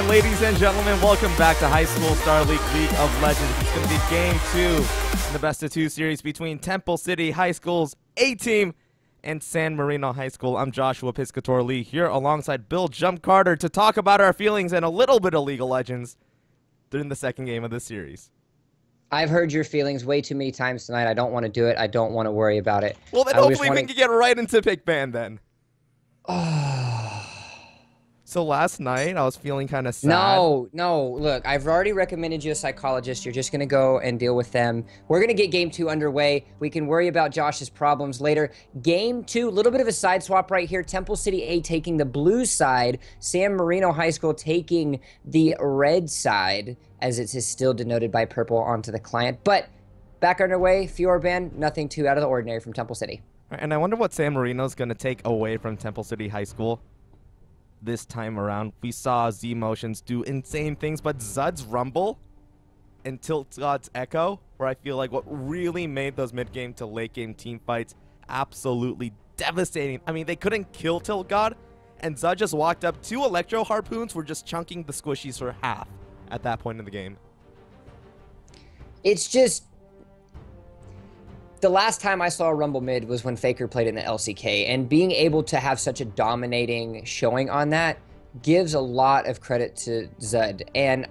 And ladies and gentlemen, welcome back to High School Star League League of Legends. It's going to be Game 2 in the Best of 2 series between Temple City High School's A-Team and San Marino High School. I'm Joshua Piscator Lee here alongside Bill Jump Carter to talk about our feelings and a little bit of League of Legends during the second game of this series. I've heard your feelings way too many times tonight. I don't want to do it. I don't want to worry about it. Well, then hopefully we can get right into pick ban then. So last night, I was feeling kind of sad. No. Look, I've already recommended you a psychologist. You're just going to go and deal with them. We're going to get Game 2 underway. We can worry about Josh's problems later. Game 2, a little bit of a side swap right here. Temple City A taking the blue side. San Marino High School taking the red side, as it is still denoted by purple onto the client. But back underway, Fior Band, nothing too out of the ordinary from Temple City. And I wonder what San Marino's going to take away from Temple City High School this time around. We saw Z Motions do insane things, but Zud's Rumble and Tilt God's Echo, where I feel like what really made those mid-game to late-game team fights absolutely devastating. I mean, they couldn't kill Tilt God, and Zud just walked up. 2 Electro Harpoons were just chunking the squishies for half at that point in the game. It's just... The last time I saw a Rumble mid was when Faker played in the LCK, and being able to have such a dominating showing on that gives a lot of credit to Zud. And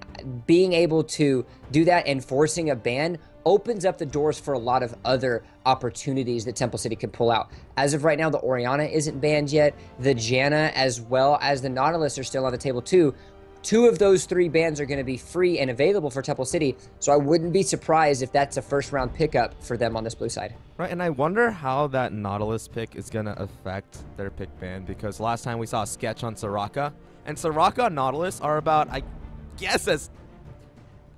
being able to do that and forcing a ban opens up the doors for a lot of other opportunities that Temple City could pull out. As of right now, the Orianna isn't banned yet. The Janna as well as the Nautilus are still on the table too. 2 of those 3 bans are going to be free and available for Temple City, so I wouldn't be surprised if that's a first-round pickup for them on this blue side. Right, and I wonder how that Nautilus pick is going to affect their pick ban, because last time we saw a sketch on Soraka, and Soraka and Nautilus are about, I guess, as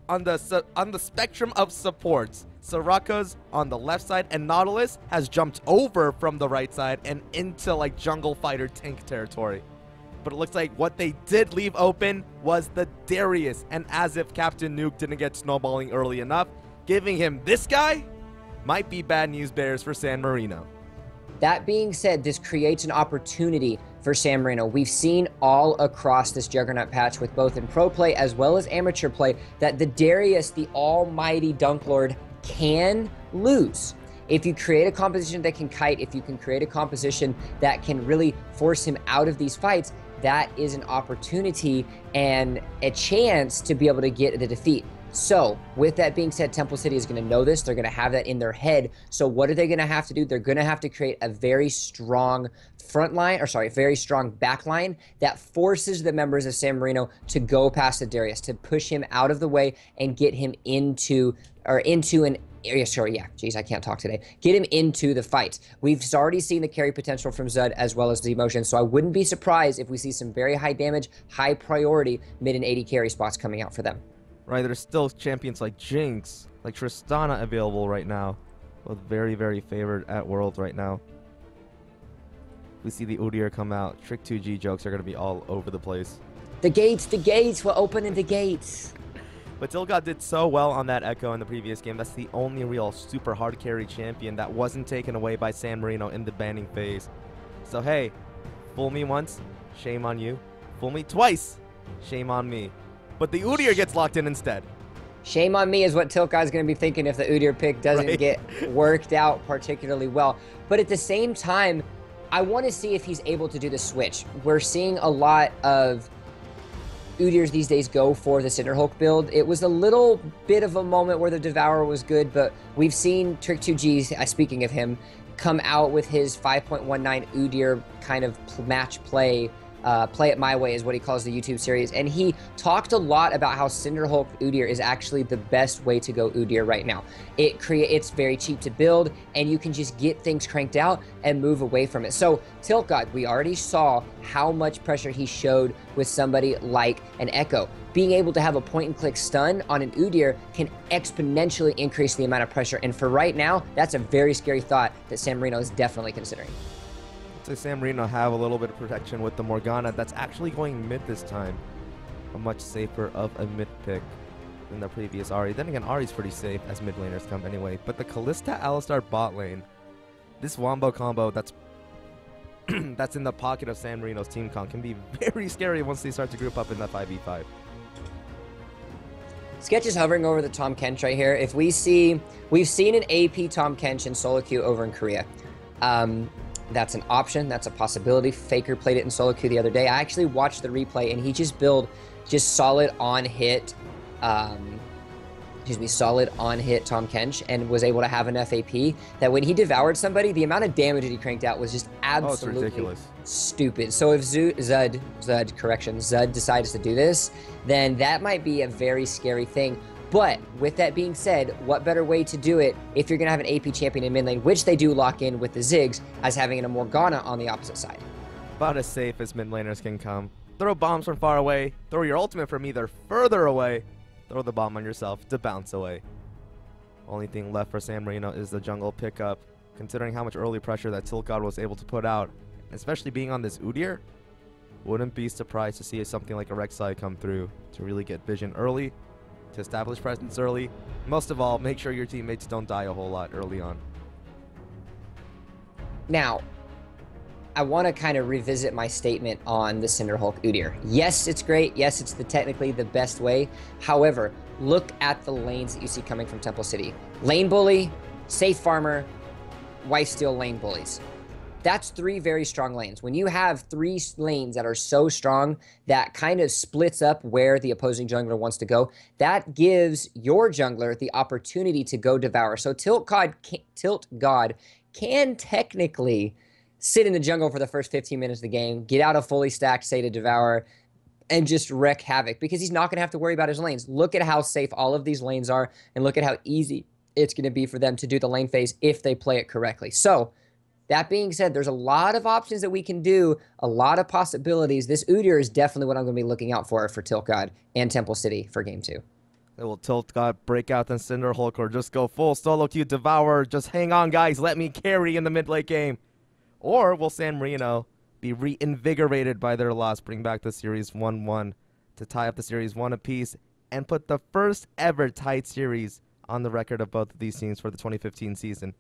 on the spectrum of supports. Soraka's on the left side, and Nautilus has jumped over from the right side and into like jungle fighter tank territory. But it looks like what they did leave open was the Darius. And as if Captain Nuke didn't get snowballing early enough, giving him this guy might be bad news bears for San Marino. That being said, this creates an opportunity for San Marino. We've seen all across this Juggernaut patch with both in pro play as well as amateur play that the Darius, the almighty Dunk Lord, can lose. If you create a composition that can kite, if you can create a composition that can really force him out of these fights, that is an opportunity and a chance to be able to get the defeat. So, with that being said, Temple City is going to know this. They're going to have that in their head. So, what are they going to have to do? They're going to have to create a very strong very strong back line that forces the members of San Marino to go past the Darius, to push him out of the way and get him into an area. Geez, I can't talk today. Get him into the fight. We've already seen the carry potential from Zud as well as the emotion, so I wouldn't be surprised if we see some very high damage, high priority mid and AD carry spots coming out for them. Right, there's still champions like Jinx, like Tristana available right now. Both very, very favored at Worlds right now. We see the Udyr come out. Trick 2G jokes are going to be all over the place. The gates, we're opening the gates. But Tilgod did so well on that Echo in the previous game. That's the only real super hard carry champion that wasn't taken away by San Marino in the banning phase. So hey, fool me once, shame on you. Fool me twice, shame on me. But the Udyr gets locked in instead. Shame on me is what Tiltgod's going to be thinking if the Udyr pick doesn't get worked out particularly well. But at the same time, I want to see if he's able to do the switch. We're seeing a lot of Udyrs these days go for the Cinderhulk build. It was a little bit of a moment where the Devourer was good, but we've seen Trick 2G, speaking of him, come out with his 5.19 Udyr kind of match play. Play It My Way is what he calls the YouTube series, and he talked a lot about how Cinderhulk Udyr is actually the best way to go Udyr right now. It's very cheap to build, and you can just get things cranked out and move away from it. So Tiltgod, we already saw how much pressure he showed with somebody like an Echo. Being able to have a point-and-click stun on an Udyr can exponentially increase the amount of pressure, and for right now, that's a very scary thought that San Marino is definitely considering. So San Marino have a little bit of protection with the Morgana that's actually going mid this time. A much safer of a mid pick than the previous Ahri. Then again, Ahri's pretty safe as mid laners come anyway. But the Kalista Alistar bot lane, this wombo combo that's that's in the pocket of San Marino's team comp can be very scary once they start to group up in that 5v5. Sketch is hovering over the Tahm Kench right here. If we've seen an AP Tahm Kench in solo queue over in Korea. That's an option. That's a possibility. Faker played it in solo queue the other day. I actually watched the replay, and he just built just solid on hit. Solid on hit Tahm Kench, and was able to have enough AP that when he devoured somebody, the amount of damage that he cranked out was just absolutely stupid. So if Zud decides to do this, then that might be a very scary thing. But with that being said, what better way to do it if you're going to have an AP champion in mid lane, which they do lock in with the Ziggs, as having a Morgana on the opposite side? About as safe as mid laners can come. Throw bombs from far away. Throw your ultimate from either further away. Throw the bomb on yourself to bounce away. Only thing left for San Marino is the jungle pickup. Considering how much early pressure that Tilt God was able to put out, especially being on this Udyr, wouldn't be surprised to see something like a Rek'Sai come through to really get vision early, to establish presence early. Most of all, make sure your teammates don't die a whole lot early on. Now, I want to kind of revisit my statement on the Cinderhulk Udyr. Yes, it's great. Yes, it's technically the best way. However, look at the lanes that you see coming from Temple City. Lane bully, safe farmer, wife steal lane bullies. That's 3 very strong lanes. When you have 3 lanes that are so strong that kind of splits up where the opposing jungler wants to go, that gives your jungler the opportunity to go devour. So Tilt God can technically sit in the jungle for the first 15 minutes of the game, get out a fully stacked Say to Devour, and just wreak havoc, because he's not going to have to worry about his lanes. Look at how safe all of these lanes are, and look at how easy it's going to be for them to do the lane phase if they play it correctly. So, that being said, there's a lot of options that we can do, a lot of possibilities. This Udyr is definitely what I'm going to be looking out for Tilt God and Temple City for Game 2. It will Tilt God break out the Cinderhulk, or just go full solo queue Devour. Just hang on, guys. Let me carry in the mid-late game. Or will San Marino be reinvigorated by their loss, bring back the series 1-1 to tie up the series 1 apiece, and put the first ever tied series on the record of both of these teams for the 2015 season.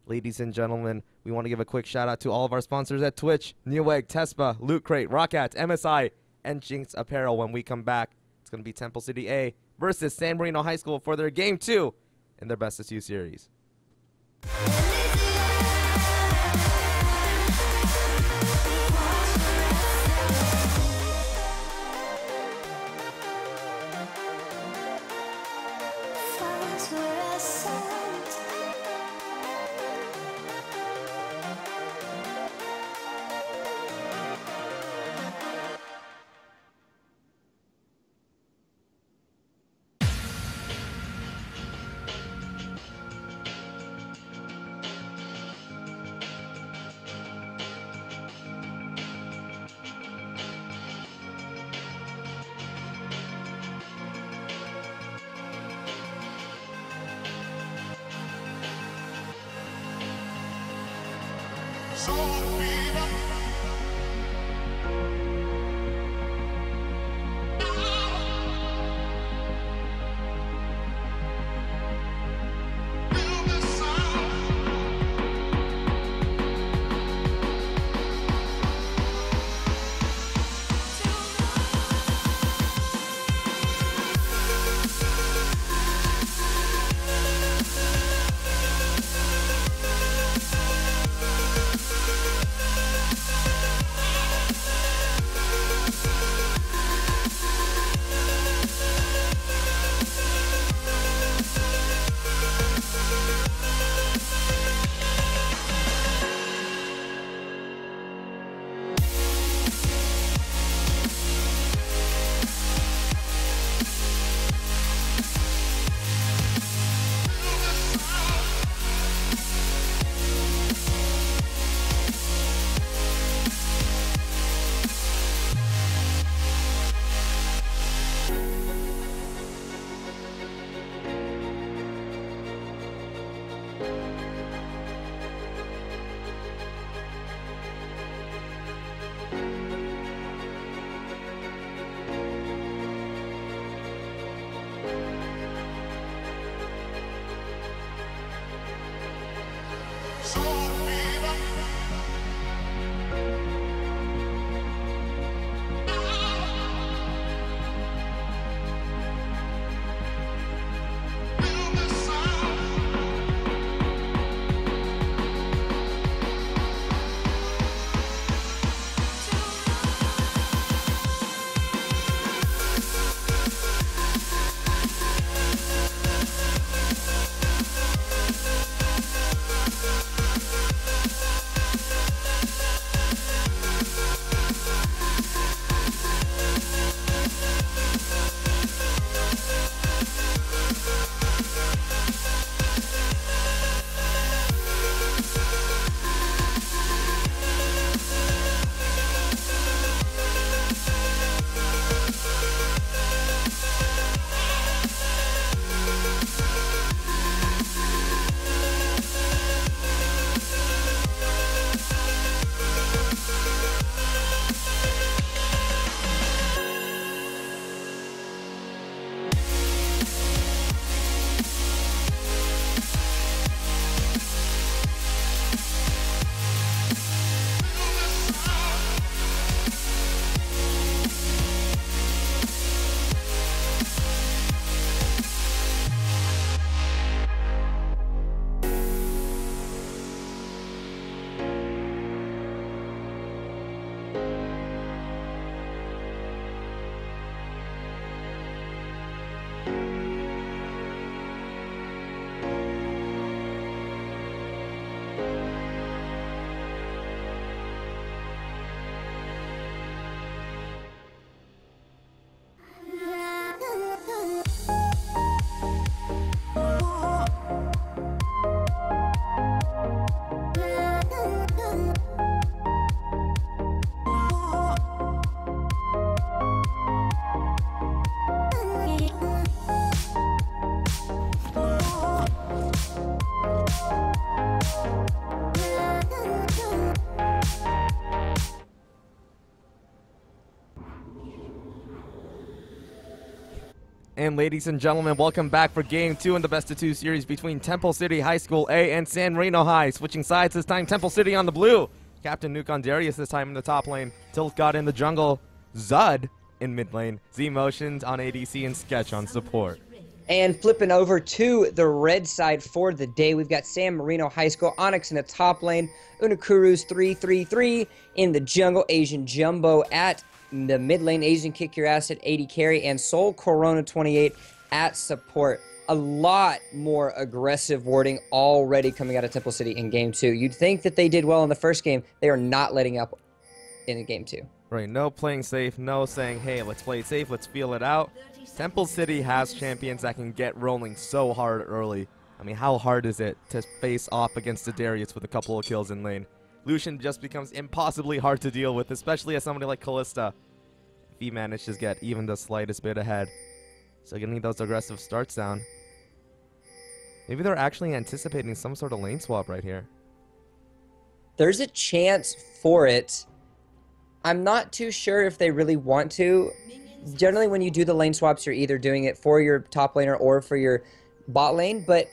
Ladies and gentlemen, we want to give a quick shout out to all of our sponsors at Twitch, Newegg, Tespa, Loot Crate, Rockat, MSI, and Jinx Apparel. When we come back, it's going to be Temple City A versus San Marino High School for their Game 2 in their Best of 2 series. And ladies and gentlemen, welcome back for Game 2 in the Best of 2 series between Temple City High School A and San Marino High. Switching sides this time, Temple City on the blue. Captain Nuke on Darius this time in the top lane. Tilt God in the jungle. Zud in mid lane. Z-Motions on ADC and Sketch on support. And flipping over to the red side for the day, we've got San Marino High School, Onyx in the top lane, Unakuru's 3-3-3 in the jungle, Asian Jumbo at the mid lane, Asian Kick Your Ass at 80 carry, and Soul Corona 28 at support. A lot more aggressive warding already coming out of Temple City in Game 2. You'd think that they did well in the first game. They are not letting up in Game 2. Right, no playing safe, no saying, hey, let's play it safe, let's feel it out. Temple City has champions that can get rolling so hard early. I mean, how hard is it to face off against a Darius with a couple of kills in lane? Lucian just becomes impossibly hard to deal with, especially as somebody like Kalista, if he manages to get even the slightest bit ahead. So gonna need those aggressive starts down. Maybe they're actually anticipating some sort of lane swap right here. There's a chance for it. I'm not too sure if they really want to. Generally, when you do the lane swaps, you're either doing it for your top laner or for your bot lane, but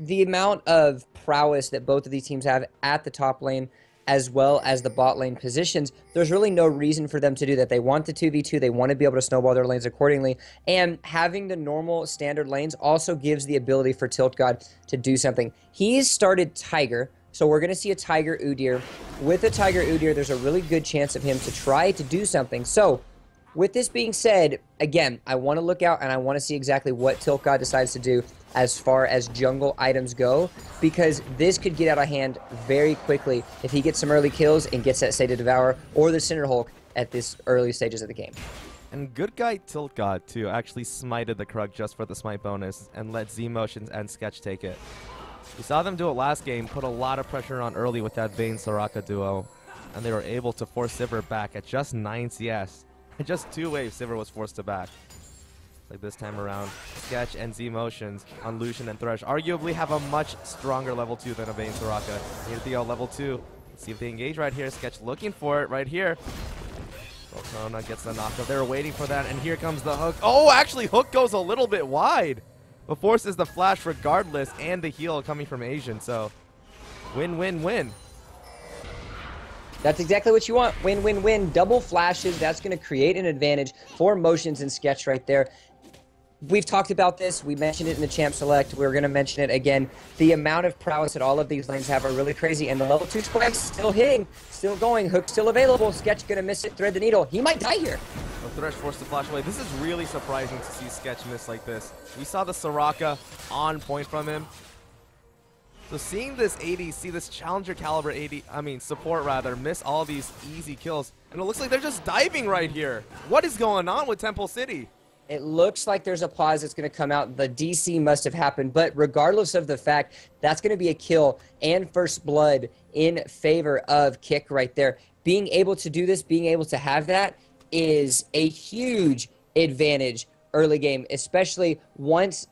the amount of prowess that both of these teams have at the top lane as well as the bot lane positions, there's really no reason for them to do that. They want the 2v2, they want to be able to snowball their lanes accordingly, and having the normal standard lanes also gives the ability for Tilt God to do something. He's started Tiger, so we're going to see a Tiger Udyr. With a Tiger Udyr, there's a really good chance of him to try to do something. So, with this being said, again, I want to look out and I want to see exactly what Tilt God decides to do as far as jungle items go, because this could get out of hand very quickly if he gets some early kills and gets that State of Devour or the Cinder Hulk at this early stages of the game. And good guy Tilt God, too, actually smited the Krug just for the smite bonus and let Z-Motions and Sketch take it. We saw them do it last game, put a lot of pressure on early with that Vayne-Soraka duo, and they were able to force Sivir back at just 9 CS. In just 2 waves, Sivir was forced to back. Like this time around, Sketch and Z-Motions on Lucian and Thresh arguably have a much stronger level 2 than a Vayne-Soraka. Here Theo level 2. Let's see if they engage right here. Sketch looking for it right here. Corona gets the knockup. They were waiting for that, and here comes the hook. Oh, actually, hook goes a little bit wide, but forces the flash regardless, and the heal coming from Asian. So, win, win, win. That's exactly what you want. Win, win, win. Double flashes. That's going to create an advantage for Motions and Sketch right there. We've talked about this. We mentioned it in the Champ Select. We're going to mention it again. The amount of prowess that all of these lanes have are really crazy. And the level 2 spikes still hitting, still going. Hook still available. Sketch going to miss it. Thread the needle. He might die here. Oh, Thresh forced to flash away. This is really surprising to see Sketch miss like this. We saw the Soraka on point from him. So seeing this ADC, this Challenger caliber support rather, miss all these easy kills, and it looks like they're just diving right here. What is going on with Temple City? It looks like there's a pause that's going to come out. The DC must have happened, but regardless of the fact, that's going to be a kill and first blood in favor of Kick right there. Being able to do this, being able to have that is a huge advantage early game, especially once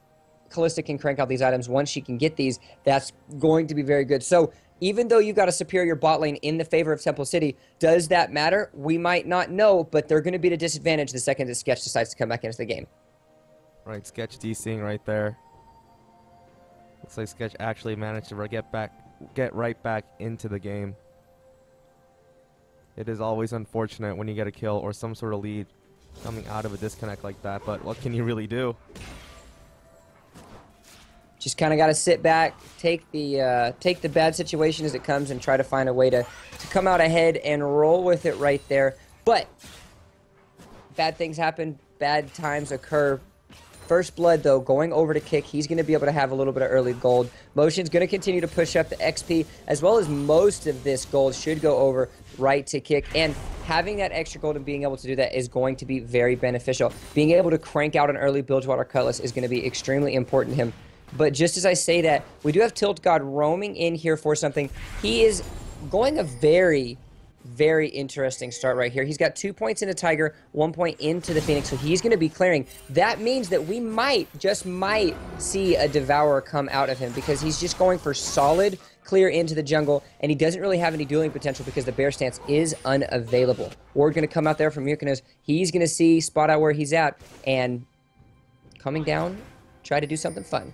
Kalista can crank out these items. Once she can get these, that's going to be very good. So even though you've got a superior bot lane in the favor of Temple City, does that matter? We might not know, but they're going to be at a disadvantage the second that Sketch decides to come back into the game. Right, Sketch DCing right there. Looks like Sketch actually managed to get right back into the game. It is always unfortunate when you get a kill or some sort of lead coming out of a disconnect like that, but what can you really do? Just kind of got to sit back, take the bad situation as it comes, and try to find a way to come out ahead and roll with it right there. But bad things happen, bad times occur. First blood, though, going over to Kick, he's going to be able to have a little bit of early gold. Motion's going to continue to push up the XP, as well as most of this gold should go over right to Kick. And having that extra gold and being able to do that is going to be very beneficial. Being able to crank out an early Bilgewater Cutlass is going to be extremely important to him. But just as I say that, we do have Tilt God roaming in here for something. He is going a very, very interesting start right here. He's got 2 points into Tiger, 1 point into the Phoenix, so he's going to be clearing. That means that we might, just might, see a Devourer come out of him because he's just going for solid clear into the jungle, and he doesn't really have any dueling potential because the bear stance is unavailable. Ward going to come out there from Mykonos. He's going to see, spot out where he's at, and coming down, try to do something fun.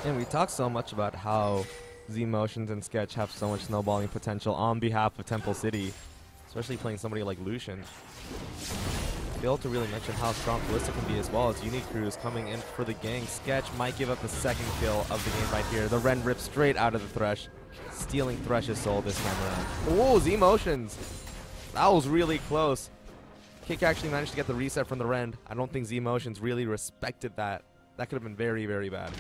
And we talk so much about how Z Motions and Sketch have so much snowballing potential on behalf of Temple City, especially playing somebody like Lucian. Failed to really mention how strong Kalista can be as well as Unique Cruise coming in for the gang. Sketch might give up the second kill of the game right here. The Ren rips straight out of the Thresh, stealing Thresh's soul this time around. Ooh, Z Motions. That was really close. Kick actually managed to get the reset from the Ren. I don't think Z Motions really respected that. That could have been very, very bad.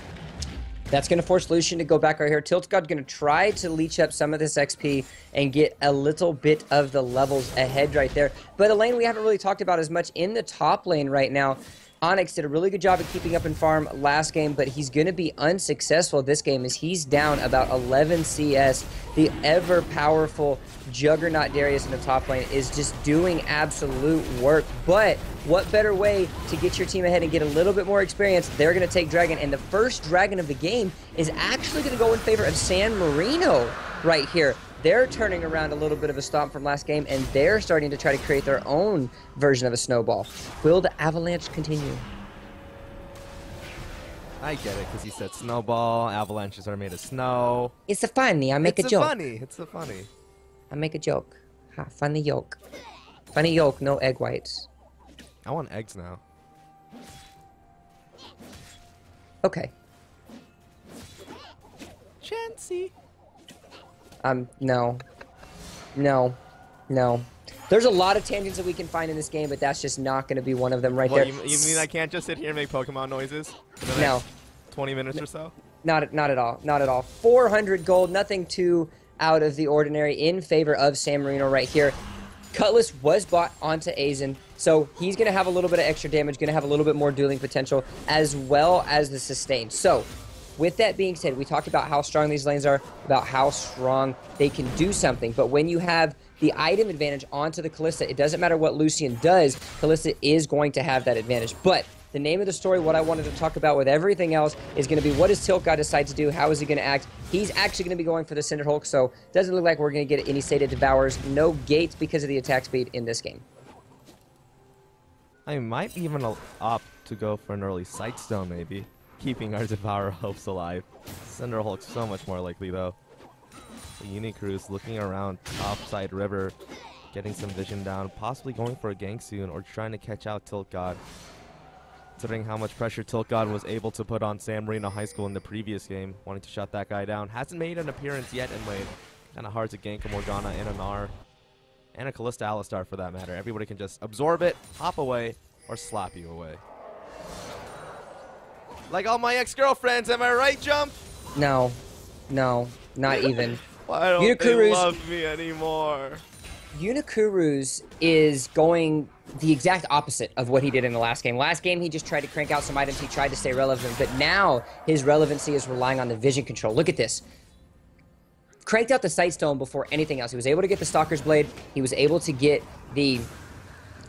That's going to force Lucian to go back right here. TiltGod going to try to leech up some of this XP and get a little bit of the levels ahead right there. But a lane we haven't really talked about as much in the top lane right now. Onyx did a really good job of keeping up in farm last game, but he's going to be unsuccessful this game as he's down about 11 CS. The ever-powerful Juggernaut Darius in the top lane is just doing absolute work. But what better way to get your team ahead and get a little bit more experience? They're going to take Dragon, and the first Dragon of the game is actually going to go in favor of San Marino right here. They're turning around a little bit of a stomp from last game, and they're starting to try to create their own version of a snowball. Will the avalanche continue? I get it, because he said snowball, avalanches are made of snow. It's a funny, I make a joke. It's a funny. I make a joke. Ha, funny yolk. Funny yolk, no egg whites. I want eggs now. Okay. Chancy. No. No. No. There's a lot of tangents that we can find in this game, but that's just not going to be one of them right there. You mean I can't just sit here and make Pokemon noises for the No. next 20 minutes or so? Not at all. Not at all. 400 gold, nothing too out of the ordinary in favor of San Marino right here. Cutlass was bought onto Azen, so he's going to have a little bit of extra damage, going to have a little bit more dueling potential, as well as the sustain. So, with that being said, we talked about how strong these lanes are, about how strong they can do something. But when you have the item advantage onto the Kalista, it doesn't matter what Lucian does, Kalista is going to have that advantage. But the name of the story, what I wanted to talk about with everything else, is going to be what does TiltGod decide to do? How is he going to act? He's actually going to be going for the Cinder Hulk, so it doesn't look like we're going to get any Sated Devours. No gates because of the attack speed in this game. I might even opt to go for an early Sightstone, maybe. Keeping our Devourer hopes alive. Cinder Hulk's so much more likely, though. The Unique Cruise looking around topside river, getting some vision down, possibly going for a gank soon, or trying to catch out TiltGod. Considering how much pressure TiltGod was able to put on San Marino High School in the previous game, wanting to shut that guy down. Hasn't made an appearance yet in lane. Kind of hard to gank a Morgana and an R. And a Kalista Alistar for that matter. Everybody can just absorb it, hop away, or slap you away. Like all my ex-girlfriends, am I right, Jump? No. No. Not even. Why don't they love me anymore? Unikurus is going the exact opposite of what he did in the last game. Last game, he just tried to crank out some items. He tried to stay relevant, but now his relevancy is relying on the vision control. Look at this. Cranked out the Sightstone before anything else. He was able to get the Stalker's Blade. He was able to get the...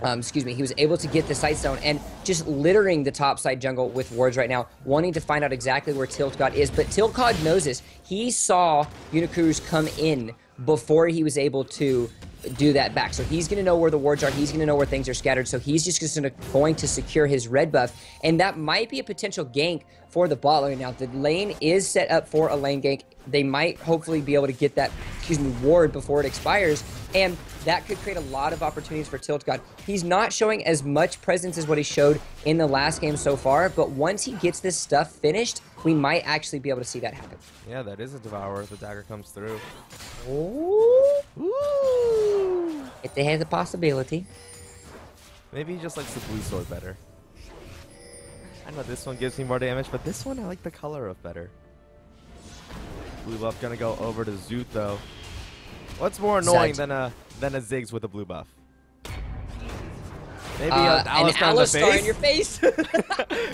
he was able to get the Sightstone and just littering the topside jungle with wards right now, wanting to find out exactly where TiltGod is. But TiltGod knows this. He saw Unikurus come in before he was able to do that back. So he's going to know where the wards are. He's going to know where things are scattered. So he's just going to secure his red buff. And that might be a potential gank for the bot lane. Now, the lane is set up for a lane gank. They might hopefully be able to get that, ward before it expires. And that could create a lot of opportunities for TiltGod. He's not showing as much presence as what he showed in the last game so far. But once he gets this stuff finished, we might actually be able to see that happen. Yeah, that is a Devourer. The dagger comes through. Ooh. Ooh. If they had the possibility. Maybe he just likes the blue sword better. I know this one gives me more damage, but this one I like the color of better. Blue buff gonna go over to Zoot though. What's more annoying than a Ziggs with a blue buff? Maybe an Alistar in your face.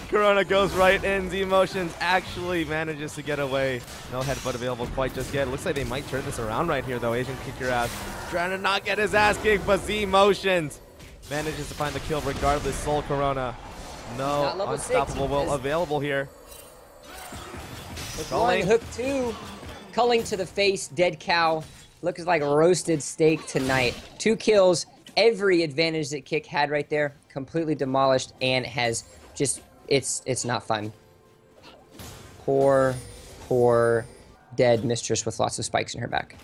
Corona goes right in. Z Motions actually manages to get away. No headbutt available quite just yet. Looks like they might turn this around right here, though. Asian kick your ass. Trying to not get his ass kicked, but Z Motions manages to find the kill regardless. Soul Corona. No unstoppable will available here. Hook hook two. Culling to the face. Dead cow. Looks like roasted steak tonight. 2 kills. Every advantage that Kick had right there. completely demolished and has just, it's not fun. Poor dead mistress with lots of spikes in her back.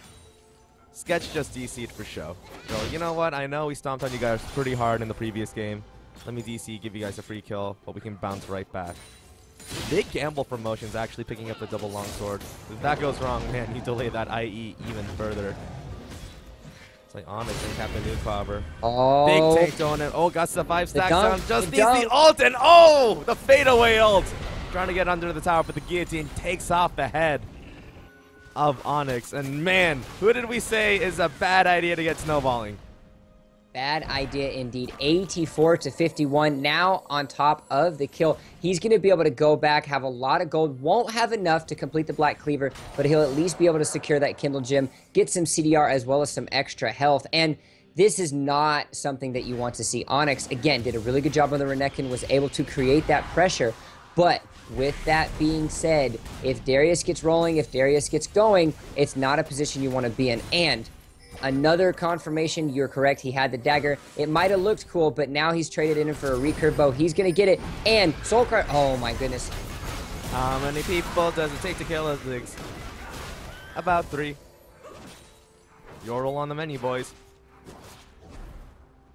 Sketch just DC'd for show. So, you know what? I know we stomped on you guys pretty hard in the previous game. Let me DC, give you guys a free kill, but we can bounce right back. Big gamble for Motions actually picking up the double longsword. If that goes wrong, man, you delay that IE even further. It's like Onyx and Captain Newclobber. Oh. Big tank throwing it. Oh, got the 5 stacks on. Just needs dunk. the ult, and oh! The fadeaway ult! Trying to get under the tower, but the guillotine takes off the head of Onyx. And man, who did we say is a bad idea to get snowballing? Bad idea indeed. 84 to 51 now on top of the kill. He's going to be able to go back, have a lot of gold. Won't have enough to complete the Black Cleaver, but he'll at least be able to secure that Kindle Gem, get some CDR as well as some extra health. And this is not something that you want to see. Onyx, again, did a really good job on the Renekton, was able to create that pressure. But with that being said, if Darius gets rolling, if Darius gets going, it's not a position you want to be in. And another confirmation, you're correct, he had the dagger. It might have looked cool, but now he's traded in for a recurve bow. He's going to get it, and Soulcry, oh my goodness. How many people does it take to kill us, Ziggs? About 3. Yordle on the menu, boys.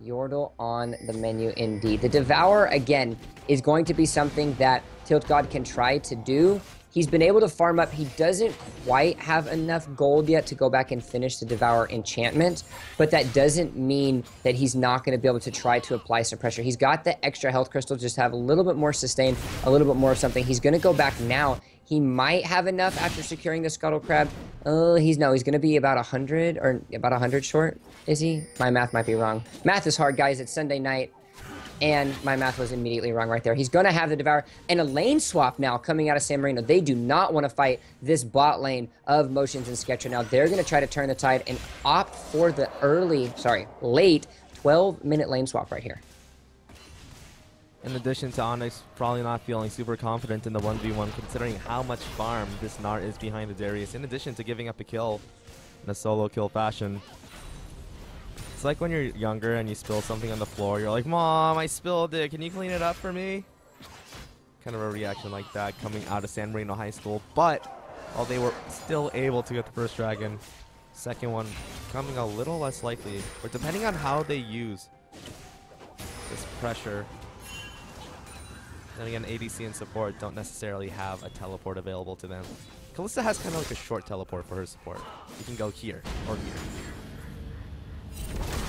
Yordle on the menu indeed. The Devour, again, is going to be something that Tilt God can try to do. He's been able to farm up. He doesn't quite have enough gold yet to go back and finish the Devour enchantment, but that doesn't mean that he's not going to be able to try to apply some pressure. He's got the extra health crystal, just have a little bit more sustain, a little bit more of something. He's going to go back now. He might have enough after securing the Scuttle Crab. He's going to be about 100 or about 100 short, is he? My math might be wrong. Math is hard, guys. It's Sunday night. And my math was immediately wrong right there. He's going to have the Devour. And a lane swap now coming out of San Marino. They do not want to fight this bot lane of Motions and Sketcher. Now they're going to try to turn the tide and opt for the late 12-minute lane swap right here. In addition to Onyx probably not feeling super confident in the 1v1, considering how much farm this Nart is behind the Darius, in addition to giving up a kill in a solo kill fashion. It's like when you're younger and you spill something on the floor, you're like, Mom, I spilled it, can you clean it up for me? Kind of a reaction like that coming out of San Marino High School, but while they were still able to get the first dragon, second one coming a little less likely, but depending on how they use this pressure. Then again, ADC and support don't necessarily have a teleport available to them. Kalista has kind of like a short teleport for her support. You can go here or here.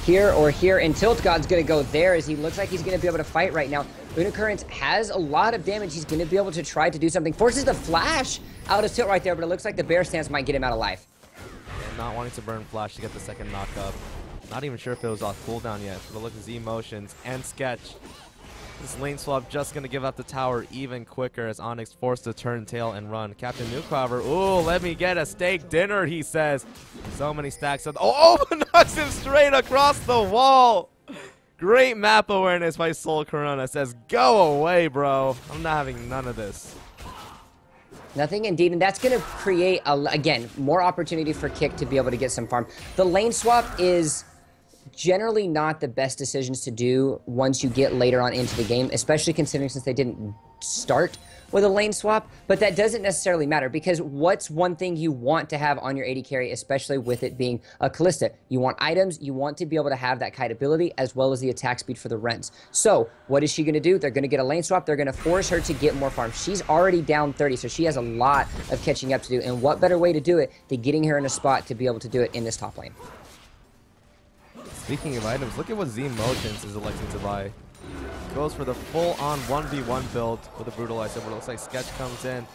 Here or here, and Tilt God's going to go there as he looks like he's going to be able to fight right now. Unicurrent has a lot of damage. He's going to be able to try to do something. Forces the flash out of Tilt right there, but it looks like the bear stance might get him out of life. And not wanting to burn flash to get the second knock up. Not even sure if it was off cooldown yet, but look at Z Motions and Sketch. This lane swap just going to give up the tower even quicker as Onyx forced to turn tail and run. Captain Newclobber, ooh, let me get a steak dinner, he says. So many stacks of, oh, knocks him straight across the wall. Great map awareness by Soul Corona. Says, go away, bro. I'm not having none of this. Nothing indeed, and that's going to create, again, more opportunity for Kick to be able to get some farm. The lane swap is generally not the best decisions to do once you get later on into the game, especially considering since they didn't start with a lane swap, but that doesn't necessarily matter because what's one thing you want to have on your AD carry, especially with it being a Kalista? You want items, you want to be able to have that kite ability as well as the attack speed for the Rents. So what is she going to do? They're going to get a lane swap. They're going to force her to get more farm. She's already down 30, so she has a lot of catching up to do, and what better way to do it than getting her in a spot to be able to do it in this top lane? Speaking of items, look at what Z Motions is electing to buy. Goes for the full-on 1v1 build with a Brutalizer, but it looks like Sketch comes in.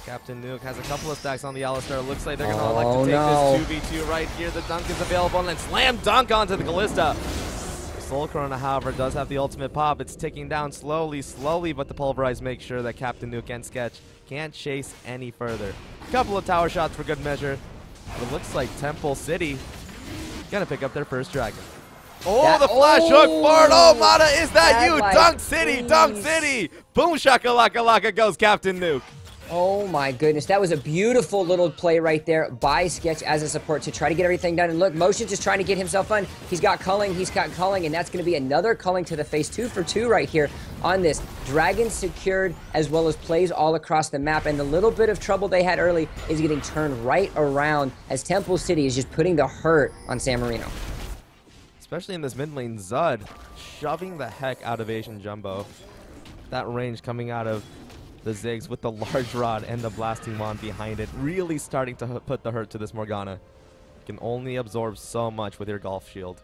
Captain Nuke has a couple of stacks on the Alistar. Looks like they're going to elect to take this 2v2 right here. The dunk is available, and then slam dunk onto the Kalista. Soul Corona, however, does have the ultimate pop. It's ticking down slowly, but the Pulverize makes sure that Captain Nuke and Sketch can't chase any further. A couple of tower shots for good measure. It looks like Temple City gonna pick up their first dragon. Oh, the flash hook fart. Oh, Mata, is that you? Dunk City, Dunk City. Boom shakalaka laka goes Captain Nuke. Oh my goodness, that was a beautiful little play right there by Sketch as a support to try to get everything done. And look, Motion's just trying to get himself fun. He's got culling, and that's going to be another culling to the face. 2 for 2 right here on this. Dragon secured as well as plays all across the map. And the little bit of trouble they had early is getting turned right around as Temple City is just putting the hurt on San Marino. Especially in this mid lane, Zud shoving the heck out of Asian Jumbo. That range coming out of the Ziggs with the large rod and the blasting wand behind it, really starting to put the hurt to this Morgana. You can only absorb so much with your golf shield.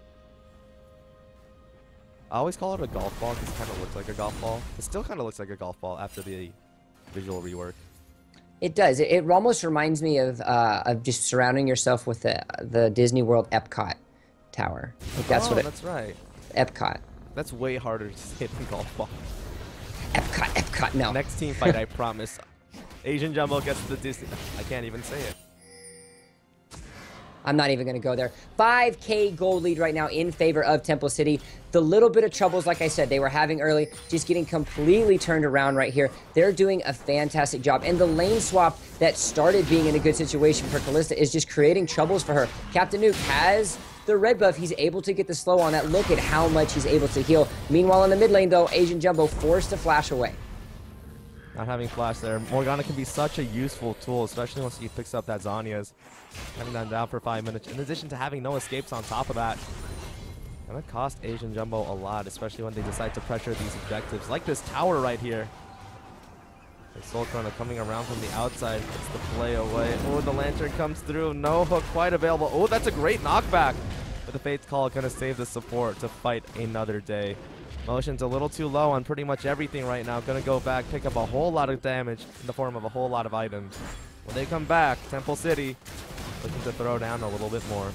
I always call it a golf ball because it kind of looks like a golf ball. It still kind of looks like a golf ball after the visual rework. It does. It almost reminds me of just surrounding yourself with the Disney World Epcot tower. Like That's right. Epcot. That's way harder to say than golf ball. Epcot, no. Next team fight, I promise. Asian Jumbo gets the Disney. I can't even say it. I'm not even going to go there. 5K gold lead right now in favor of Temple City. The little bit of troubles, like I said, they were having early, just getting completely turned around right here. They're doing a fantastic job. And the lane swap that started being in a good situation for Kalista is just creating troubles for her. Captain Nuke has the red buff. He's able to get the slow on that. Look at how much he's able to heal. Meanwhile, in the mid lane, though, Asian Jumbo forced to flash away. Not having flash there. Morgana can be such a useful tool, especially once he picks up that Zanya's. Having that down for 5 minutes, in addition to having no escapes on top of that. Gonna cost Asian Jumbo a lot, especially when they decide to pressure these objectives, like this tower right here. Soul Chrono coming around from the outside, gets the play away. Oh, the Lantern comes through, no hook quite available. Oh, that's a great knockback. But the Fate's Call gonna save the support to fight another day. Motion's a little too low on pretty much everything right now. Gonna go back, pick up a whole lot of damage in the form of a whole lot of items. When they come back, Temple City looking to throw down a little bit more.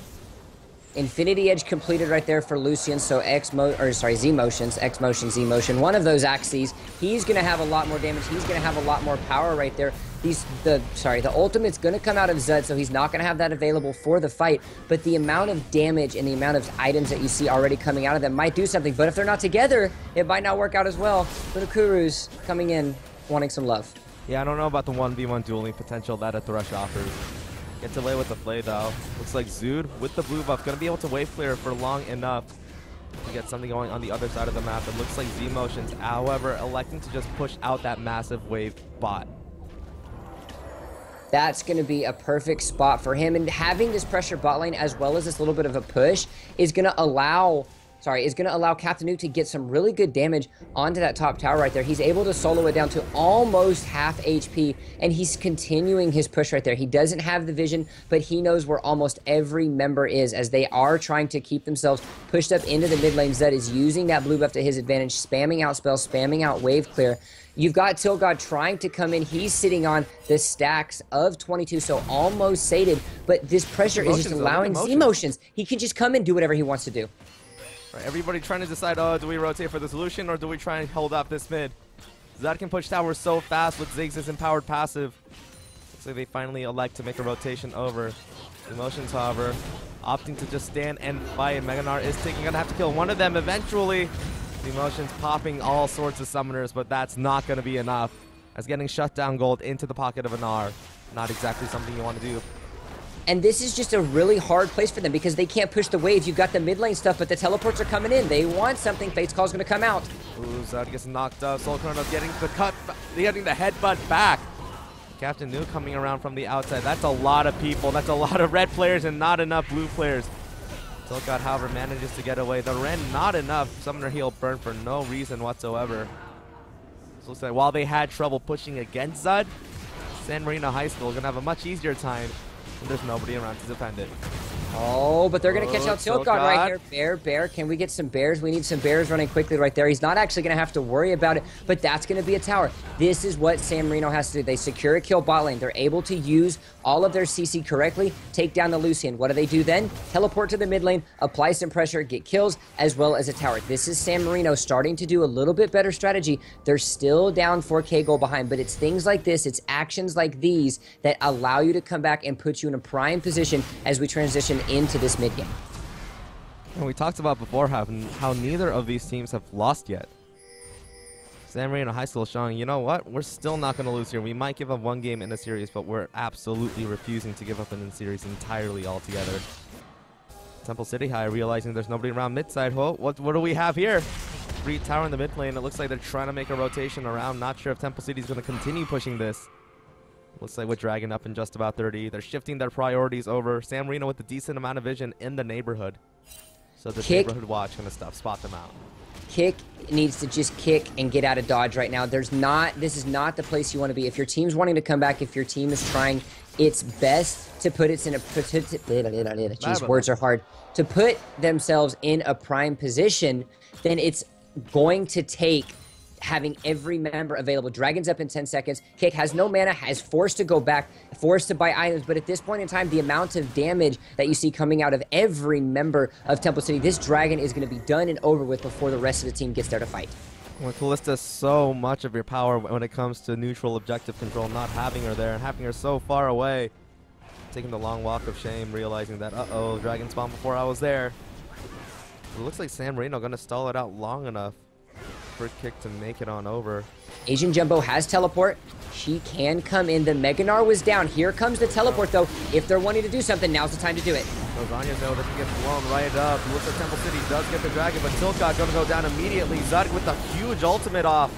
Infinity Edge completed right there for Lucian, so Z Motions, X Motion, Z Motion, one of those axes. He's going to have a lot more damage. He's going to have a lot more power right there. The ultimate's going to come out of Zud, so he's not going to have that available for the fight, but the amount of damage and the amount of items that you see already coming out of them might do something, but if they're not together, it might not work out as well. Little Kuru's coming in, wanting some love. Yeah, I don't know about the 1v1 dueling potential that a Thresh offers. Gets away with the play though. Looks like Zood with the blue buff gonna be able to wave clear for long enough to get something going on the other side of the map. It looks like Z Motions, however, electing to just push out that massive wave bot. That's going to be a perfect spot for him, and having this pressure bot lane as well as this little bit of a push is going to allow Captain Nuke to get some really good damage onto that top tower right there. He's able to solo it down to almost half HP, and he's continuing his push right there. He doesn't have the vision, but he knows where almost every member is as they are trying to keep themselves pushed up into the mid lane. Zed is using that blue buff to his advantage, spamming out spells, spamming out wave clear. You've got Tilgod trying to come in. He's sitting on the stacks of 22, so almost sated, but this pressure is just allowing Z Motions. He can just come in and do whatever he wants to do. Right, everybody trying to decide, oh, do we rotate for the solution or do we try and hold up this mid? Zed can push towers so fast with Ziggs' empowered passive. Looks like they finally elect to make a rotation over. Emotions, however, opting to just stand and fight. Meganar is gonna have to kill one of them eventually. The Emotions popping all sorts of summoners, but that's not gonna be enough. As getting shut down gold into the pocket of Anar, not exactly something you want to do. And this is just a really hard place for them because they can't push the waves. You've got the mid lane stuff, but the teleports are coming in. They want something. Fate's Call's going to come out. Ooh, Zed gets knocked up. Soul Chrono getting the cut, getting the headbutt back. Captain Nuke coming around from the outside. That's a lot of people. That's a lot of red players and not enough blue players. Tilgod, however, manages to get away. The Ren, not enough. Summoner heal burn for no reason whatsoever. So looks like while they had trouble pushing against Zud, San Marino High School is going to have a much easier time. And there's nobody around to defend it. Oh, but they're going to catch out Tilgod right here. Bear. Can we get some bears? We need some bears running quickly right there. He's not actually going to have to worry about it, but that's going to be a tower. This is what San Marino has to do. They secure a kill bot lane. They're able to use all of their CC correctly, take down the Lucian. What do they do then? Teleport to the mid lane, apply some pressure, get kills, as well as a tower. This is San Marino starting to do a little bit better strategy. They're still down 4K goal behind, but it's things like this, it's actions like these that allow you to come back and put you in a prime position as we transition into this mid game. And we talked about before how neither of these teams have lost yet. San Marino High School showing, you know what? We're still not going to lose here. We might give up one game in the series, but we're absolutely refusing to give up in the series entirely altogether. Temple City High realizing there's nobody around mid-side. Well, what do we have here? Free tower in the mid lane. It looks like they're trying to make a rotation around. Not sure if Temple City's going to continue pushing this. Looks like with Dragon up in just about 30. They're shifting their priorities over. San Marino with a decent amount of vision in the neighborhood. So the neighborhood watch going to spot them out. Kick needs to just kick and get out of dodge right now. This is not the place you want to be. If your team's wanting to come back, if your team is trying its best to put it in a jeez, words are hard, to put themselves in a prime position, then it's going to take having every member available. Dragon's up in 10 seconds. Kick has no mana, has forced to go back, forced to buy items. But at this point in time, the amount of damage that you see coming out of every member of Temple City, this Dragon is going to be done and over with before the rest of the team gets there to fight. Well, Callista, so much of your power when it comes to neutral objective control, not having her there and having her so far away. Taking the long walk of shame, realizing that, uh-oh, Dragon spawned before I was there. It looks like San Marino going to stall it out long enough for Kick to make it on over. Asian Jumbo has teleport. She can come in. The Meganar was down. Here comes the teleport, though. If they're wanting to do something, now's the time to do it. Lasagna, though, that can get blown right up. Looks like Temple City does get the Dragon, but Tiltgod going to go down immediately. Zud with a huge ultimate off,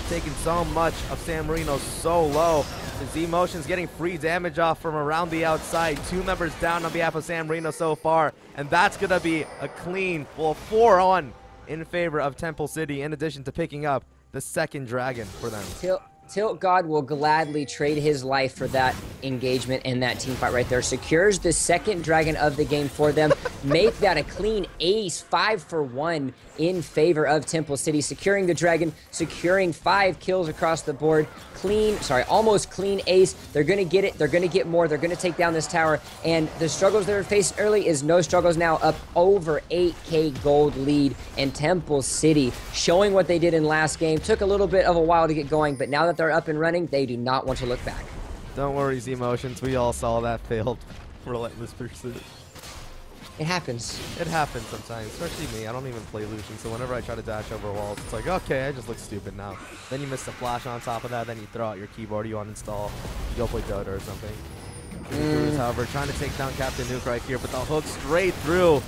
taking so much of San Marino so low. The Z-Motion's getting free damage off from around the outside. 2 members down on behalf of San Marino so far, and that's going to be a clean, well, 4-on in favor of Temple City, in addition to picking up the second Dragon for them. Tilt God will gladly trade his life for that engagement and that team fight right there. Secures the second Dragon of the game for them. Make that a clean ace, 5 for 1 in favor of Temple City. Securing the Dragon, securing 5 kills across the board. Almost clean ace. They're going to get it. They're going to get more. They're going to take down this tower. And the struggles they were faced early is no struggles now, up over 8K gold lead. And Temple City showing what they did in last game. Took a little bit of a while to get going, but now that they're up and running, they do not want to look back. Don't worry, Z-Motions. We all saw that failed relentless pursuit. It happens. It happens sometimes, especially me. I don't even play Lucian, so whenever I try to dash over walls, it's like, okay, I just look stupid now. Then you miss the flash on top of that, then you throw out your keyboard, you uninstall, you go play Dota or something. However, trying to take down Captain Nuke right here, but the hook straight through.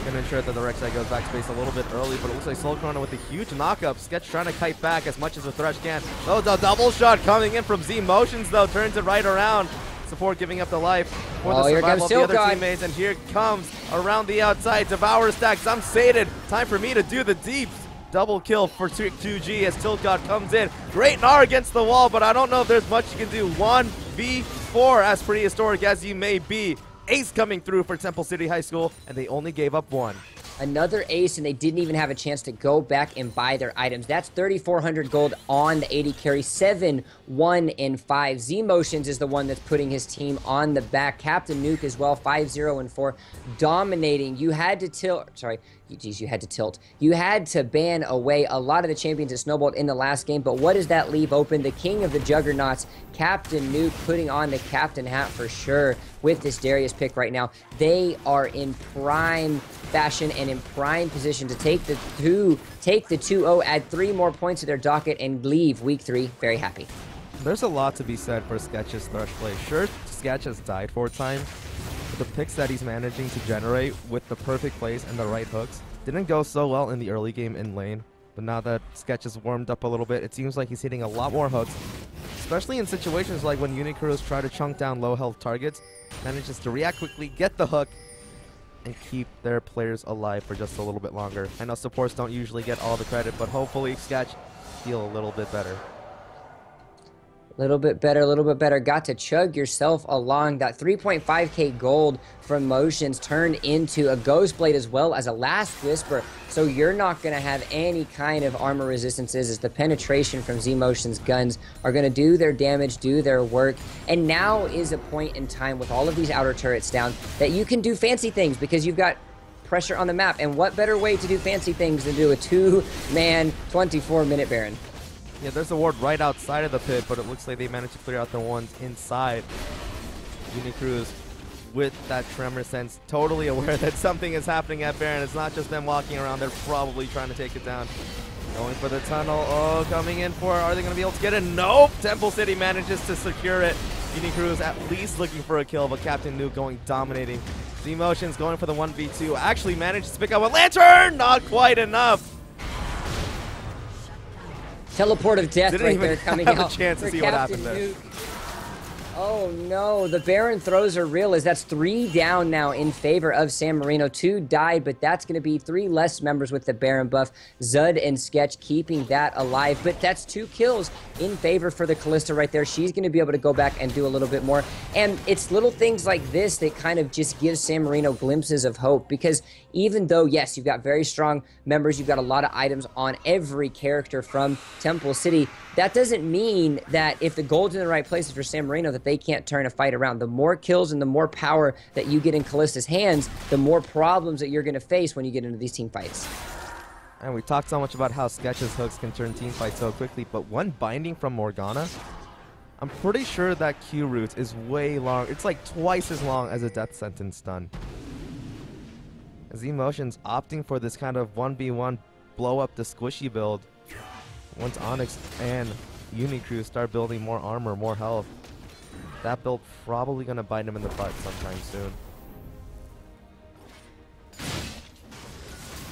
Gonna ensure that the Rek'Sai goes back to base a little bit early, but it looks like Soul Corona with a huge knockup. Sketch trying to kite back as much as the Thresh can. Oh, the double shot coming in from Z-Motions, though, turns it right around. Support giving up the life for the survival of the other teammates, and here comes around the outside. Devour stacks. I'm sated. Time for me to do the deeps. Double kill for 2G as Tiltgod comes in. Great Gnar against the wall, but I don't know if there's much you can do. 1v4, as prehistoric as you may be. Ace coming through for Temple City High School, and they only gave up 1. Another ace, and they didn't even have a chance to go back and buy their items. That's 3,400 gold on the 80 carry. 7, 1, and 5. Z-Motions is the one that's putting his team on the back. Captain Nuke as well, 5, 0, and 4. Dominating. You had to tilt. Sorry. Geez, you had to tilt. You had to ban away a lot of the champions that snowballed in the last game, but what does that leave open? The king of the juggernauts, Captain Nuke, putting on the captain hat for sure with this Darius pick right now. They are in prime fashion and in prime position to take the 2-0, add 3 more points to their docket, and leave week 3 very happy. There's a lot to be said for Sketch's Thresh play. Sure, Sketch has died 4 times, but the picks that he's managing to generate with the perfect plays and the right hooks didn't go so well in the early game in lane. But now that Sketch is warmed up a little bit, it seems like he's hitting a lot more hooks, especially in situations like when Unicrews try to chunk down low health targets, manages to react quickly, get the hook, and keep their players alive for just a little bit longer. I know supports don't usually get all the credit, but hopefully Sketch feel a little bit better. A little bit better. Got to chug yourself along. That 3.5k gold from Motions turned into a Ghost Blade as well as a Last Whisper. So you're not going to have any kind of armor resistances as the penetration from Z-Motion's guns are going to do their damage, do their work. And now is a point in time with all of these outer turrets down that you can do fancy things because you've got pressure on the map. And what better way to do fancy things than do a 2-man 24-minute Baron? Yeah, there's a ward right outside of the pit, but it looks like they managed to clear out the ones inside. Unicrews with that tremor sense, totally aware that something is happening at Baron. It's not just them walking around, they're probably trying to take it down. Going for the tunnel. Oh, coming in for, are they going to be able to get it? Nope. Temple City manages to secure it. Unicrew is at least looking for a kill, but Captain Nuke going dominating. Z-Motion's going for the 1v2. Actually manages to pick up a lantern. Not quite enough. Teleport of death Didn't right even there coming have out a chance to for see what Captain happened there. Nuke. Oh no, the Baron throws are real as that's 3 down now in favor of San Marino. 2 died, but that's going to be 3 less members with the Baron buff. Zud and Sketch keeping that alive, but that's 2 kills in favor for the Kalista right there. She's going to be able to go back and do a little bit more. And it's little things like this that kind of just gives San Marino glimpses of hope, because even though, yes, you've got very strong members, you've got a lot of items on every character from Temple City, that doesn't mean that if the gold's in the right places for San Marino that they can't turn a fight around. The more kills and the more power that you get in Kalista's hands, the more problems that you're going to face when you get into these team fights. And we talked so much about how Sketch's hooks can turn team fights so quickly, but one binding from Morgana, I'm pretty sure that Q route is way long. It's like twice as long as a death sentence stun. As Emotion's opting for this kind of 1v1 blow up the squishy build. Once Onyx and Unicrew start building more armor, more health, that build probably going to bite him in the butt sometime soon.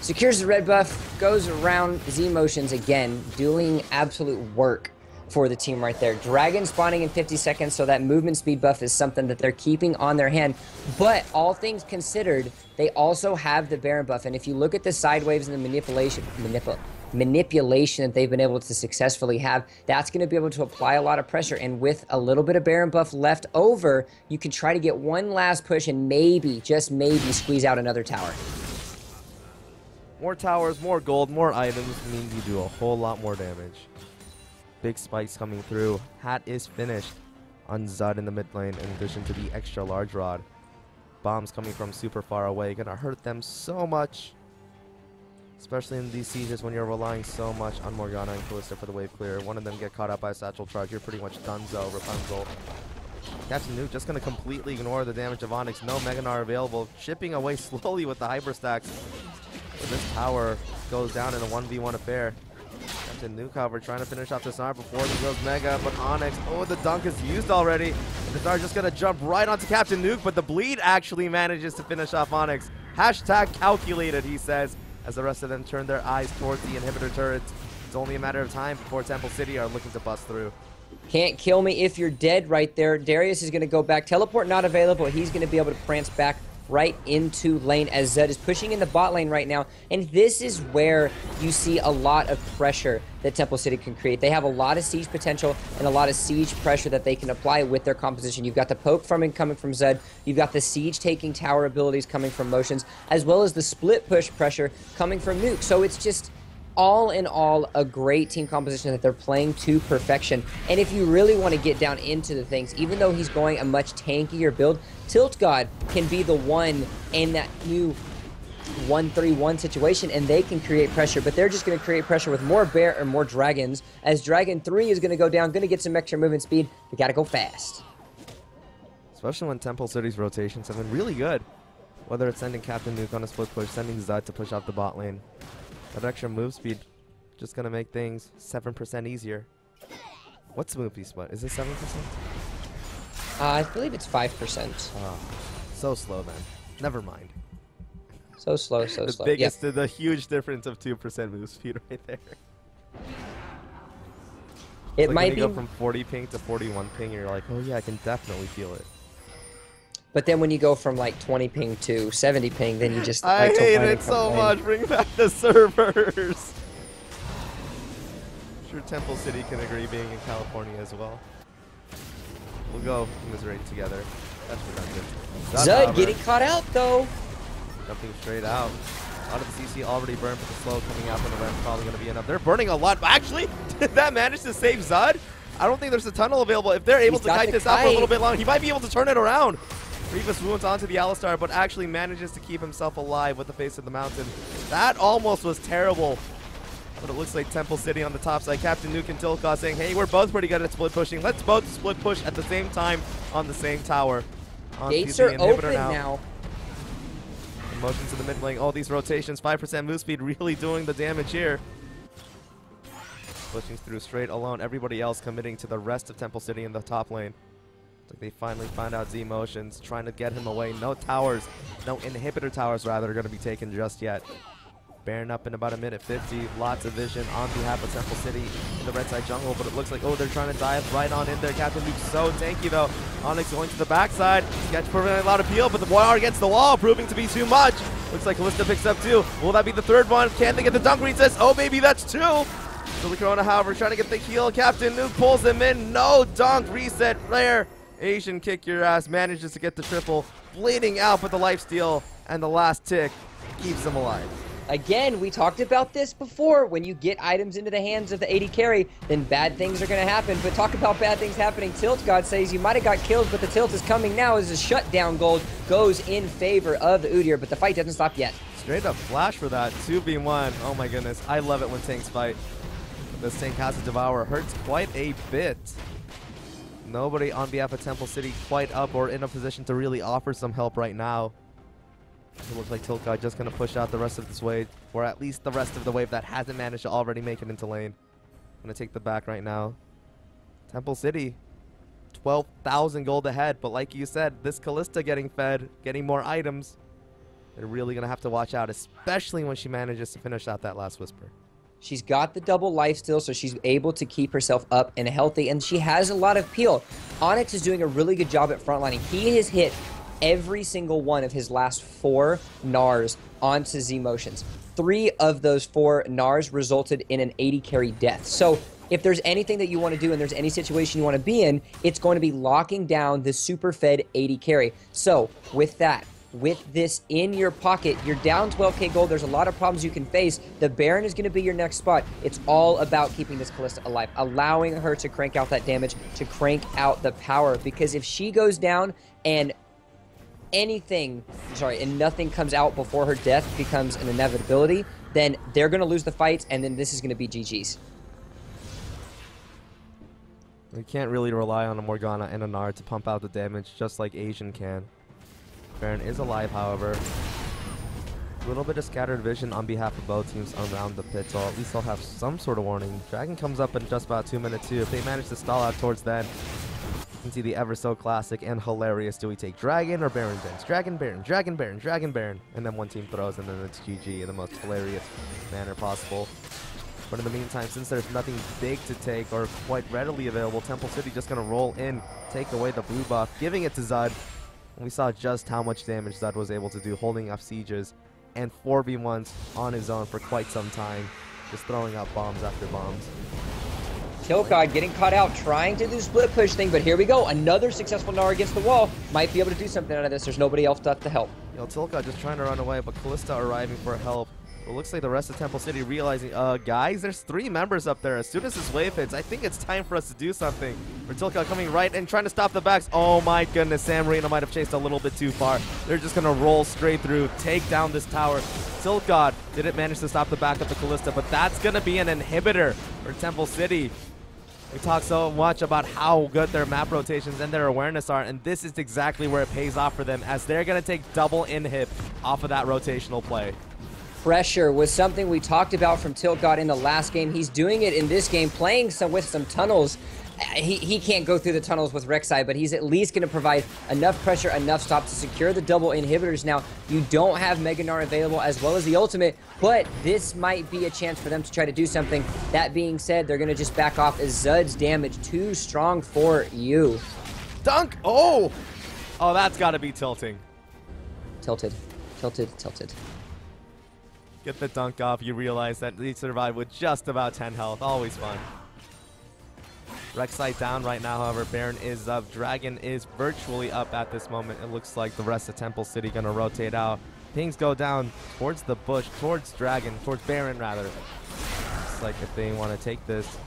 Secures the red buff, goes around Z-Motions again, doing absolute work for the team right there. Dragon spawning in 50 seconds, so that movement speed buff is something that they're keeping on their hand. But all things considered, they also have the Baron buff. And if you look at the side waves and the manipulation that they've been able to successfully have, that's going to be able to apply a lot of pressure. And with a little bit of Baron buff left over, you can try to get one last push and maybe, just maybe, squeeze out another tower. More towers, more gold, more items means you do a whole lot more damage. Big spikes coming through. Hat is finished on Zud in the mid lane in addition to the extra large rod. Bombs coming from super far away. Gonna hurt them so much. Especially in these sieges when you're relying so much on Morgana and Kalista for the wave clear. One of them get caught up by a satchel charge. You're pretty much donezo, Rapunzel. Captain Nuke just gonna completely ignore the damage of Onyx. No Meganar available. Chipping away slowly with the hyper stacks. But this tower goes down in a 1v1 affair. Captain Nuke, however, trying to finish off the Snar before he goes Mega, but Onyx, oh, the dunk is used already. The Snar just gonna jump right onto Captain Nuke, but the bleed actually manages to finish off Onyx. Hashtag calculated, he says, as the rest of them turn their eyes towards the inhibitor turrets. It's only a matter of time before Temple City are looking to bust through. Can't kill me if you're dead right there. Darius is going to go back. Teleport not available. He's going to be able to prance back right into lane as Zed is pushing in the bot lane right now. And this is where you see a lot of pressure that Temple City can create. They have a lot of siege potential and a lot of siege pressure that they can apply with their composition. You've got the poke from coming from Zed. You've got the siege taking tower abilities coming from Motions, as well as the split push pressure coming from Nuke. So it's just all in all a great team composition that they're playing to perfection. And if you really want to get down into the things, even though he's going a much tankier build, Tilt God can be the one in that new 1-3-1 situation, and they can create pressure, but they're just going to create pressure with more bear or more dragons, as Dragon 3 is going to go down, going to get some extra movement speed. We got to go fast. Especially when Temple City's rotations have been really good. Whether it's sending Captain Nuke on a split push, sending Zud to push off the bot lane. That extra move speed just going to make things 7% easier. What's move speed split? Is it 7%? I believe it's 5%. Oh, so slow then. Never mind. So slow, so The slow. biggest, the huge difference of 2% move speed right there. It like might when be. you go from 40 ping to 41 ping, you're like, oh yeah, I can definitely feel it. But then when you go from like 20 ping to 70 ping, then you just I like to hate whine it and so complain. much. Bring back the servers. I'm sure Temple City can agree being in California as well. We'll go commiserate together. That's redundant. Zud getting caught out though. Jumping straight out. A lot of the CC already burned, but the slow coming out from the ramp probably going to be enough. They're burning a lot. Actually, did that manage to save Zud? I don't think there's a tunnel available. If they're able to kite this out for a little bit long, he might be able to turn it around. Grievous wounds onto the Alistar, but actually manages to keep himself alive with the face of the mountain. That almost was terrible. But it looks like Temple City on the top side. Captain Nuke and Tilka saying, hey, we're both pretty good at split pushing. Let's both split push at the same time on the same tower. Gates are open now. Motion to the mid lane. Oh, these rotations, 5% move speed really doing the damage here. pushing through straight alone. Everybody else committing to the rest of Temple City in the top lane. Like they finally find out Z Motions, trying to get him away. No towers, no inhibitor towers rather, are going to be taken just yet. Baron up in about a minute 50. Lots of vision on behalf of Temple City in the red side jungle, but it looks like, oh, they're trying to dive right on in there. Captain Luke's so tanky though. Onyx going to the backside. Sketch providing a lot of peel, but the Warrior against the wall, proving to be too much. Looks like Kalista picks up two. Will that be the third one? Can they get the dunk resist? Oh, maybe that's two. So the Corona, however, trying to get the heal. Captain Luke pulls him in. No dunk reset there. Asian kick your ass manages to get the triple. Bleeding out, but the lifesteal and the last tick keeps him alive. Again, we talked about this before. When you get items into the hands of the AD carry, then bad things are going to happen. But talk about bad things happening. Tilt God says you might have got kills, but the tilt is coming now as the shutdown gold goes in favor of the Udyr, but the fight doesn't stop yet. Straight up flash for that. 2v1. Oh my goodness. I love it when tanks fight. This tank has a Devour. Hurts quite a bit. Nobody on behalf of Temple City quite up or in a position to really offer some help right now. It looks like Tilt God just going to push out the rest of this wave, or at least the rest of the wave that hasn't managed to already make it into lane. Going to take the back right now. Temple City, 12,000 gold ahead, but like you said, this Kalista getting fed, getting more items, they're really going to have to watch out, especially when she manages to finish out that last Whisper. She's got the double life still, so she's able to keep herself up and healthy, and she has a lot of peel. Onyx is doing a really good job at frontlining. He has hit every single one of his last 4 Gnars onto Z Motions. 3 of those 4 Gnars resulted in an 80 carry death. So if there's anything that you want to do and there's any situation you want to be in, it's going to be locking down the super fed 80 carry. So with that, with this in your pocket, you're down 12k gold. There's a lot of problems you can face. The Baron is going to be your next spot. It's all about keeping this Kalista alive, allowing her to crank out that damage, to crank out the power, because if she goes down and nothing comes out before her death becomes an inevitability, then they're going to lose the fights, and then this is going to be GG's. We can't really rely on a Morgana and a Gnar to pump out the damage just like Asian can. Baron is alive, however. A little bit of scattered vision on behalf of both teams around the pit, so at least they'll have some sort of warning. Dragon comes up in just about 2 minutes too. If they manage to stall out towards then, you can see the ever so classic and hilarious, do we take Dragon or Baron dance? Dragon, Baron, Dragon, Baron, Dragon, Baron. And then one team throws and then it's GG in the most hilarious manner possible. But in the meantime, since there's nothing big to take or quite readily available, Temple City just going to roll in, take away the blue buff, giving it to Zud. And we saw just how much damage Zud was able to do, holding off sieges and 4v1s on his own for quite some time, just throwing out bombs after bombs. Tilt God getting caught out, trying to do split push thing, but here we go. Another successful Gnar against the wall. Might be able to do something out of this. There's nobody else left to help. Yo, Tilt God just trying to run away, but Kalista arriving for help. It looks like the rest of Temple City realizing, guys, there's 3 members up there. As soon as this wave hits, I think it's time for us to do something. For Tilt God coming right and trying to stop the backs. Oh my goodness, Sam Marino might have chased a little bit too far. They're just going to roll straight through, take down this tower. Tilt God didn't manage to stop the back of the Kalista, but that's going to be an inhibitor for Temple City. We talk so much about how good their map rotations and their awareness are, and this is exactly where it pays off for them, as they're going to take double inhib off of that rotational play. Pressure was something we talked about from Tilt God in the last game. He's doing it in this game, playing with some tunnels. He can't go through the tunnels with Rek'Sai, but he's at least going to provide enough pressure, enough stop to secure the double inhibitors. Now, you don't have Mega Gnar available as well as the ultimate, but this might be a chance for them to try to do something. That being said, they're going to just back off as Zud's damage too strong for you. Dunk! Oh! Oh, that's got to be tilting. Tilted. Tilted. Tilted. Get the dunk off, you realize that he survived with just about 10 health. Always fun. Rek'Sai down right now, however, Baron is up. Dragon is virtually up at this moment. It looks like the rest of Temple City gonna rotate out. Pings go down towards the bush, towards Dragon, towards Baron rather. Looks like if they want to take this,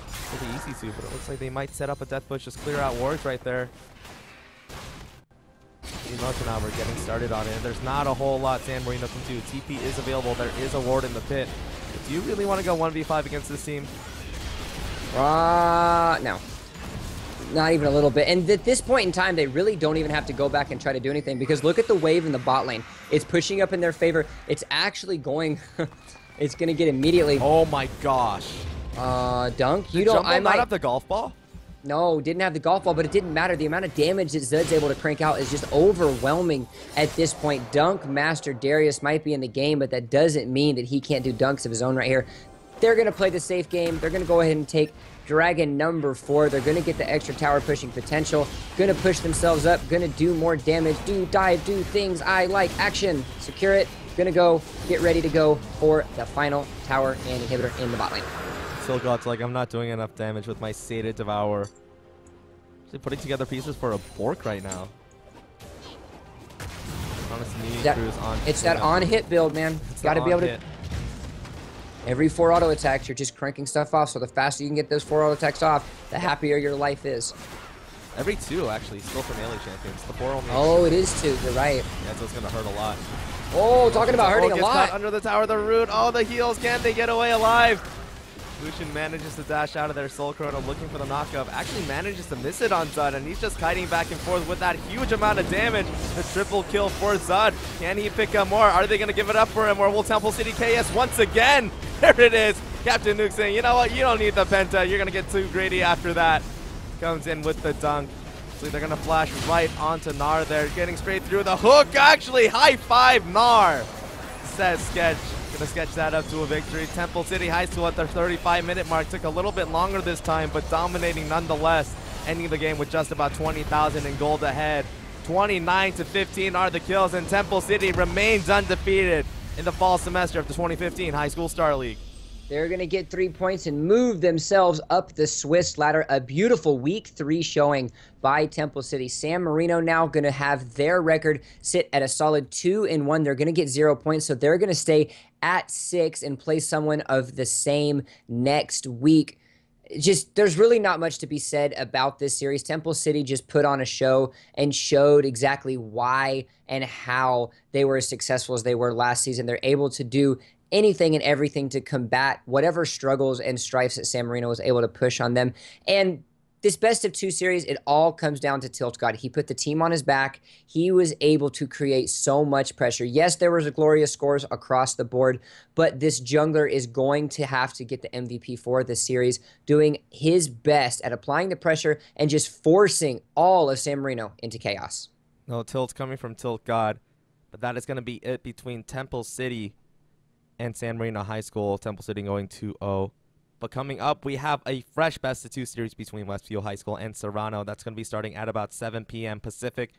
pretty easy to, but it looks like they might set up a death bush, just clear out wards right there. Emotion now we're getting started on it. There's not a whole lot San Marino can do. TP is available. There is a ward in the pit. But do you really want to go 1v5 against this team? No. Not even a little bit. And at this point in time, they really don't even have to go back and try to do anything, because look at the wave in the bot lane. It's pushing up in their favor. It's actually going... it's going to get immediately... Oh my gosh. Dunk. You Did don't. Jumbo I not might. have the golf ball? No, didn't have the golf ball, but it didn't matter. The amount of damage that Zed's able to crank out is just overwhelming at this point. Dunk Master Darius might be in the game, but that doesn't mean that he can't do dunks of his own right here. They're going to play the safe game. They're going to go ahead and take Dragon number 4. They're going to get the extra tower pushing potential. Going to push themselves up. Going to do more damage. Do dive. Do things I like. Action. Secure it. Going to go. Get ready to go for the final tower and inhibitor in the bot lane. Still God's like, I'm not doing enough damage with my Sated Devour. Actually putting together pieces for a Bork right now. It's that on-hit build, man. Got to be able to... Every 4 auto attacks, you're just cranking stuff off, so the faster you can get those 4 auto attacks off, the happier your life is. Every 2, actually, still for melee champions. The 4 only... Oh, it is 2. You're right. Yeah, so it's going to hurt a lot. Oh, talking about hurting a lot. Under the tower, the root. Oh, the heals. Can they get away alive? Lucian manages to dash out of there. Soul Chrono looking for the knockup. Actually manages to miss it on Zud, and he's just kiting back and forth with that huge amount of damage. The triple kill for Zud. Can he pick up more? Are they going to give it up for him, or will Temple City KS once again? There it is. Captain Nuke saying, you know what? You don't need the Penta. You're going to get too greedy after that. Comes in with the dunk. So they're going to flash right onto Gnar there. Getting straight through the hook. Actually, high five Gnar, says Sketch. Gonna sketch that up to a victory. Temple City High School at their 35-minute mark. Took a little bit longer this time, but dominating nonetheless. Ending the game with just about 20,000 in gold ahead. 29-15 are the kills, and Temple City remains undefeated in the fall semester of the 2015 High School Star League. They're going to get 3 points and move themselves up the Swiss ladder. A beautiful week 3 showing by Temple City. San Marino now going to have their record sit at a solid 2-1. They're going to get 0 points, so they're going to stay at 6 and play someone of the same next week. Just, there's really not much to be said about this series. Temple City just put on a show and showed exactly why and how they were as successful as they were last season. They're able to do anything and everything to combat whatever struggles and strifes that San Marino was able to push on them. And this best of 2 series, it all comes down to Tilt God. He put the team on his back. He was able to create so much pressure. Yes, there was glorious scores across the board, but this jungler is going to have to get the MVP for this series, doing his best at applying the pressure and just forcing all of San Marino into chaos. No, Tilt's coming from Tilt God, but that is going to be it between Temple City and San Marino High School. Temple City going 2-0. But coming up, we have a fresh best of 2 series between Westview High School and Serrano. That's going to be starting at about 7 p.m. Pacific,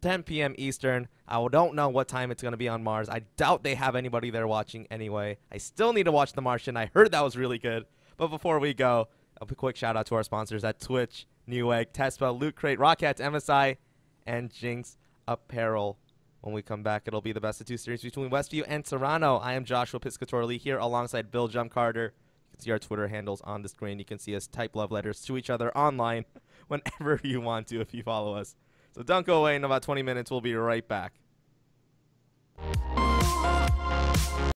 10 p.m. Eastern. I don't know what time it's going to be on Mars. I doubt they have anybody there watching anyway. I still need to watch The Martian. I heard that was really good. But before we go, a quick shout out to our sponsors at Twitch, Newegg, Tespa, Loot Crate, Rockets, MSI, and Jinx Apparel. When we come back, it'll be the best of 2 series between Westview and Serrano. I am Joshua Piscatorli here alongside Bill Jump Carter. You can see our Twitter handles on the screen. You can see us type love letters to each other online whenever you want to if you follow us. So don't go away. In about 20 minutes, we'll be right back.